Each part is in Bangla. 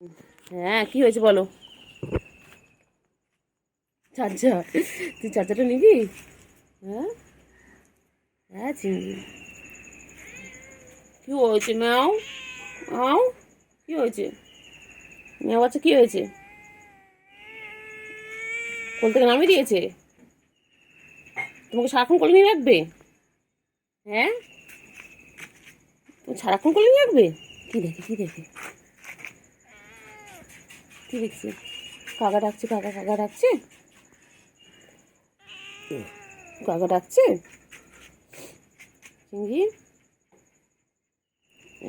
হ্যাঁ, কি হয়েছে বলো? চার্জার? তুই চার্জারটা নিবি? হ্যাঁ, হ্যাঁ চিংড়ি। কি হয়েছে ম্যাও? আও, কি হয়েছে? ম্যাও বাচ্চা কি হয়েছে? কোল থেকে নামিয়ে দিয়েছে? তোমাকে সারাক্ষণ কোলে নিয়ে রাখবে? হ্যাঁ, তুমি সারাক্ষণ কোলে নিয়ে রাখবে? কি দেখে, কি দেখে, কি দেখছি? কাকা ডাকছে, কাকা কাকা ডাকছে, কাকা ডাকছে। চিংড়ি,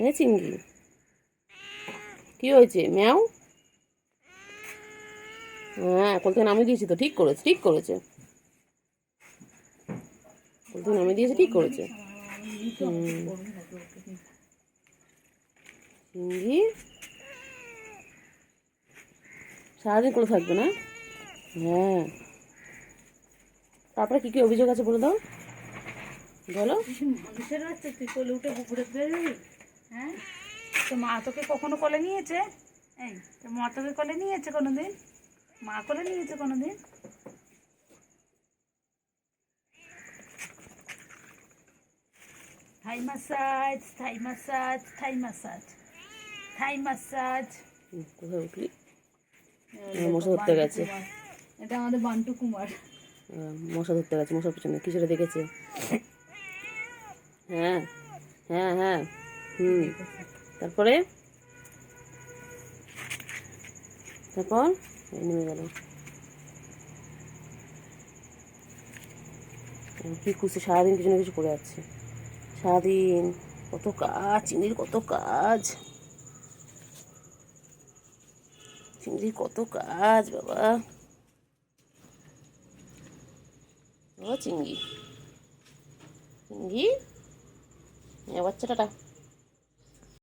এ চিংড়ি, কি হয়েছে ম্যাও? হ্যাঁ, কোল থেকে নামিয়ে দিয়েছি তো, ঠিক করেছে, ঠিক করেছে। কোল থেকে নামিয়ে দিয়েছে, ঠিক করেছে। চিংড়ি সারাদিন কোলে থাকবে না? হ্যাঁ, তারপরে কি কি অভিযোগ আছে বলে দাও, বলো। মানুষের হচ্ছে তুই কোলে উঠে ঘুরে বেরোবি? হ্যাঁ, তো মা তোকে কখনো কোলে নিয়েছে? এই, তো মা তোকে কোলে নিয়েছে কোনোদিন? মা কোলে নিয়েছে কোনোদিন? থাই মাসাজ, থাই মাসাজ, থাই মাসাজ, থাই মাসাজ। কোথায় উঠলি? মশা ধরতে গেছে। এটা আমাদের বান্টু কুমার। মশা ধরতে গেছে, মশার পিছনে কিছু দেখেছে। হ্যাঁ, হ্যাঁ, হ্যাঁ, হুম। তারপরে, তারপর নেমে গেল। কি খুশি, সারাদিন কিছু না কিছু করে যাচ্ছে। সারাদিন কত কাজ, চিংড়ির কত কাজ, চিংড়ির কত কাজ বাবা। ও চিংড়ি, চিংড়ি, বাচ্চাটা